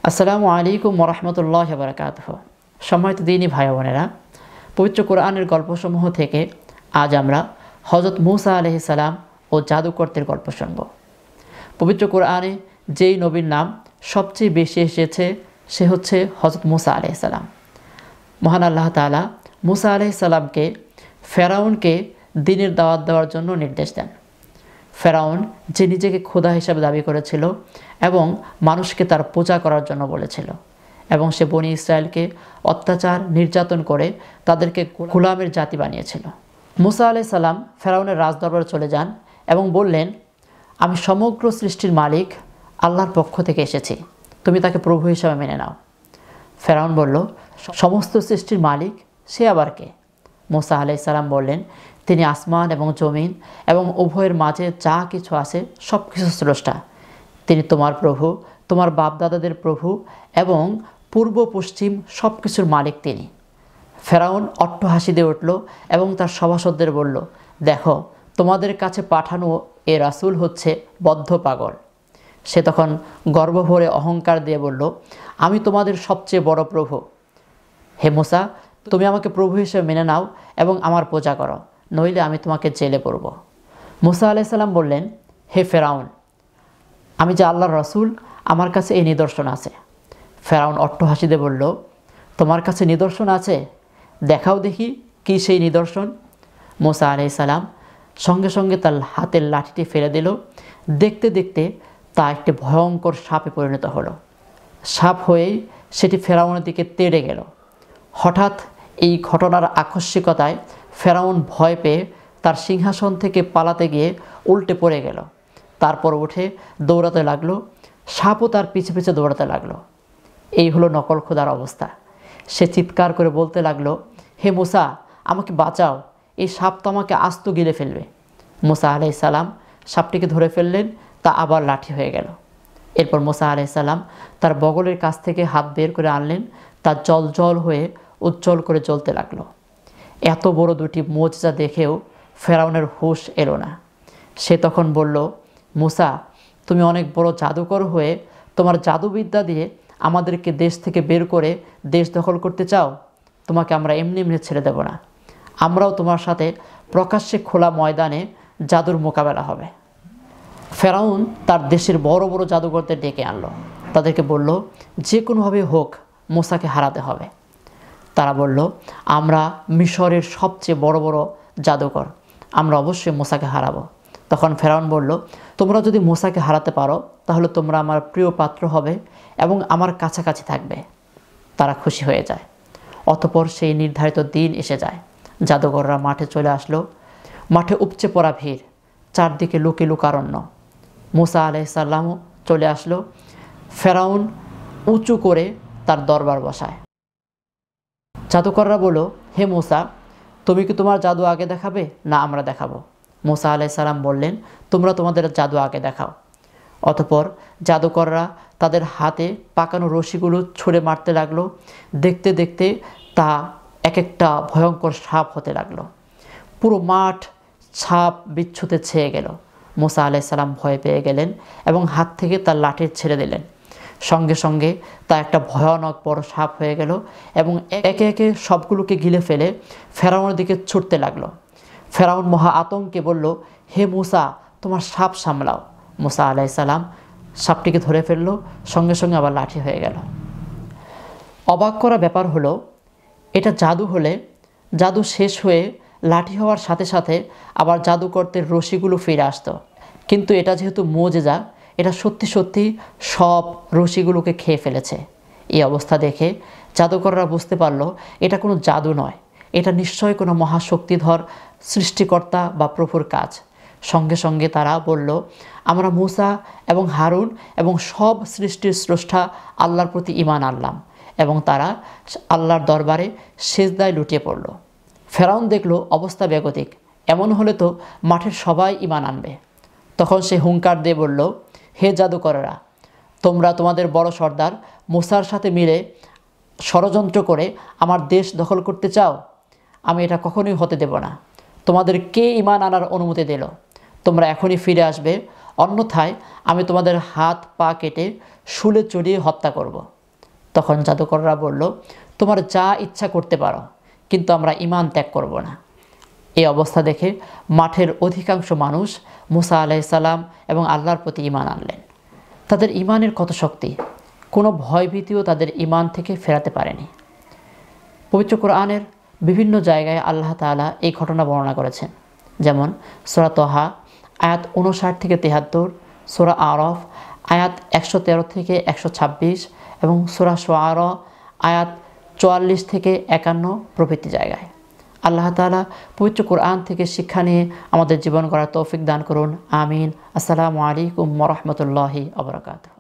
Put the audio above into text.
আসসালামু আলাইকুম ওরহমতুল্লাহি ওয়া বারাকাতুহু। সম্মানিত দ্বীনী ভাই বোনেরা, পবিত্র কোরআনের গল্পসমূহ থেকে আজ আমরা হযরত মূসা আলাইহিস সালাম ও জাদুকরদের গল্প শুনব। পবিত্র কোরআনে যেই নবীর নাম সবচেয়ে বেশি এসেছে সে হচ্ছে হযরত মূসা আলাইহিস সালাম। মহান আল্লাহ তাআলা মূসা আলাইহিস সালামকে ফেরাউনকে দ্বীনের দাওয়াত দেওয়ার জন্য নির্দেশ দেন। ফেরাউন যে নিজেকে খোদা হিসাবে দাবি করেছিল এবং মানুষকে তার পূজা করার জন্য বলেছিল, এবং সে বনি ইসরায়েলকে অত্যাচার নির্যাতন করে তাদেরকে গোলামের জাতি বানিয়েছিল। মূসা আলাইহিস সালাম ফেরাউনের রাজদরবারে চলে যান এবং বললেন, আমি সমগ্র সৃষ্টির মালিক আল্লাহর পক্ষ থেকে এসেছি, তুমি তাকে প্রভু হিসাবে মেনে নাও। ফেরাউন বলল, সমস্ত সৃষ্টির মালিক সে আবার কে? মূসা আলাইহিস সালাম বললেন, তিনি আসমান এবং জমিন এবং উভয়ের মাঝে যা কিছু আছে সব কিছু স্রষ্টা। তিনি তোমার প্রভু, তোমার বাপদাদাদের প্রভু এবং পূর্ব পশ্চিম সব কিছুর মালিক তিনি। ফেরাউন অট্টহাসি দিয়ে উঠল এবং তার সভাসদদের বলল, দেখো, তোমাদের কাছে পাঠানো এ রাসূল হচ্ছে বদ্ধ পাগল। সে তখন গর্বভরে অহংকার দিয়ে বলল, আমি তোমাদের সবচেয়ে বড় প্রভু। হে মূসা, তুমি আমাকে প্রভু হিসেবে মেনে নাও এবং আমার পূজা করো, নইলে আমি তোমাকে জেলে পড়ব। মূসা আলাইহিস সালাম বললেন, হে ফেরাউন, আমি যে আল্লাহর রাসূল, আমার কাছে এই নিদর্শন আছে। ফেরাউন অট্টহাসিতে বলল, তোমার কাছে নিদর্শন আছে? দেখাও দেখি কি সেই নিদর্শন। মূসা আলাইহিস সালাম সঙ্গে সঙ্গে তার হাতের লাঠিটি ফেলে দিল। দেখতে দেখতে তা একটি ভয়ঙ্কর সাপে পরিণত হলো। সাপ হয়েই সেটি ফেরাউনের দিকে তেড়ে গেল। হঠাৎ এই ঘটনার আকস্মিকতায় ফেরাউন ভয় পেয়ে তার সিংহাসন থেকে পালাতে গিয়ে উল্টে পড়ে গেল। তারপর উঠে দৌড়াতে লাগলো। সাপও তার পিছে পিছে দৌড়াতে লাগলো। এই হলো নকল খোদার অবস্থা। সে চিৎকার করে বলতে লাগলো, হে মূসা, আমাকে বাঁচাও, এই সাপ তো আমাকে আস্ত গিলে ফেলবে। মূসা আলাইহিস সালাম সাপটিকে ধরে ফেললেন, তা আবার লাঠি হয়ে গেল। এরপর মূসা আলাইহিস সালাম তার বগলের কাছ থেকে হাত বের করে আনলেন, তা জল জল হয়ে উজ্জ্বল করে জ্বলতে লাগলো। এত বড় দুটি মুজিজা দেখেও ফেরাউনের হুঁশ এলো না। সে তখন বলল, মূসা, তুমি অনেক বড় জাদুকর হয়ে তোমার জাদুবিদ্যা দিয়ে আমাদেরকে দেশ থেকে বের করে দেশ দখল করতে চাও? তোমাকে আমরা এমনি এমনি ছেড়ে দেব না। আমরাও তোমার সাথে প্রকাশ্যে খোলা ময়দানে জাদুর মোকাবেলা হবে। ফেরাউন তার দেশের বড় বড় জাদুকরদের ডেকে আনলো। তাদেরকে বলল, যে কোনোভাবে হোক মূসাকে হারাতে হবে। তারা বলল, আমরা মিশরের সবচেয়ে বড় বড় জাদুকর, আমরা অবশ্যই মূসাকে হারাবো। তখন ফেরাউন বলল, তোমরা যদি মূসাকে হারাতে পারো তাহলে তোমরা আমার প্রিয় পাত্র হবে এবং আমার কাছাকাছি থাকবে। তারা খুশি হয়ে যায়। অতঃপর সেই নির্ধারিত দিন এসে যায়। জাদুকররা মাঠে চলে আসলো। মাঠে উপচে পড়া ভিড়, চারদিকে লুকে লুকারণ্য। মূসা আলাইহিস সালামও চলে আসলো। ফেরাউন উঁচু করে তার দরবার বসায়। জাদুকররা বলল, হে মূসা, তুমি কি তোমার জাদু আগে দেখাবে না আমরা দেখাবো? মূসা আলাইহিস সালাম বললেন, তোমরা তোমাদের জাদু আগে দেখাও। অতঃপর জাদুকররা তাদের হাতে পাকানো রশিগুলো ছুঁড়ে মারতে লাগলো। দেখতে দেখতে তা এক একটা ভয়ঙ্কর সাপ হতে লাগলো। পুরো মাঠ সাপ বিচ্ছুতে ছেয়ে গেল। মূসা আলাইহিস সালাম ভয় পেয়ে গেলেন এবং হাত থেকে তার লাঠি ছেড়ে দিলেন। সঙ্গে সঙ্গে তা একটা ভয়ানক বড় সাপ হয়ে গেল এবং একে একে সবগুলোকে গিলে ফেলে ফেরাউনের দিকে ছুটতে লাগলো। ফেরাউন মহা আতঙ্কে বলল, হে মূসা, তোমার সাপ সামলাও। মূসা আলাইহিস সালাম সাপটিকে ধরে ফেললো। সঙ্গে সঙ্গে আবার লাঠি হয়ে গেল। অবাক করা ব্যাপার হলো, এটা জাদু হলে জাদু শেষ হয়ে লাঠি হওয়ার সাথে সাথে আবার জাদুকরদের রশিগুলো ফিরে আসতো। কিন্তু এটা যেহেতু মুজিজা, এটা সত্যি সত্যি সব রশিগুলোকে খেয়ে ফেলেছে। এই অবস্থা দেখে জাদুকররা বুঝতে পারল এটা কোনো জাদু নয়, এটা নিশ্চয় কোনো মহাশক্তিধর সৃষ্টিকর্তা বা প্রভুর কাজ। সঙ্গে সঙ্গে তারা বলল, আমরা মূসা এবং হারুন এবং সব সৃষ্টির স্রষ্টা আল্লাহর প্রতি ঈমান আনলাম, এবং তারা আল্লাহর দরবারে সিজদায় লুটিয়ে পড়ল। ফেরাউন দেখল অবস্থা বেগতিক, এমন হলে তো মাঠের সবাই ঈমান আনবে। তখন সে হুঙ্কার দিয়ে বলল, হে জাদুকরেরা, তোমরা তোমাদের বড় সর্দার মূসার সাথে মিলে ষড়যন্ত্র করে আমার দেশ দখল করতে চাও? আমি এটা কখনোই হতে দেব না। তোমাদের কে ঈমান আনার অনুমতি দিল? তোমরা এখনই ফিরে আসবে, অন্যথায় আমি তোমাদের হাত পা কেটে শুলে চড়িয়ে হত্যা করব। তখন জাদুকররা বলল, তোমার যা ইচ্ছা করতে পারো, কিন্তু আমরা ঈমান ত্যাগ করব না। এই অবস্থা দেখে মাঠের অধিকাংশ মানুষ মুসা আলাইহিস সালাম এবং আল্লাহর প্রতি ঈমান আনলেন। তাদের ঈমানের কত শক্তি! কোনো ভয়ভীতিও তাদের ঈমান থেকে ফেরাতে পারেনি। পবিত্র কোরআনের বিভিন্ন জায়গায় আল্লাহ তাআলা এই ঘটনা বর্ণনা করেছেন, যেমন সূরা তাহা আয়াত 59 থেকে 73, সূরা আরাফ আয়াত 113 থেকে 126 এবং সূরা শুআরা আয়াত 44 থেকে 51 প্রভৃতি জায়গায়। আল্লাহ তাআলা পবিত্র কোরআন থেকে শিক্ষা নিয়ে আমাদের জীবন গড়ার তৌফিক দান করুন। আমিন। আসসালামু আলাইকুম ওয়া রাহমাতুল্লাহি ওয়া বারাকাতুহু।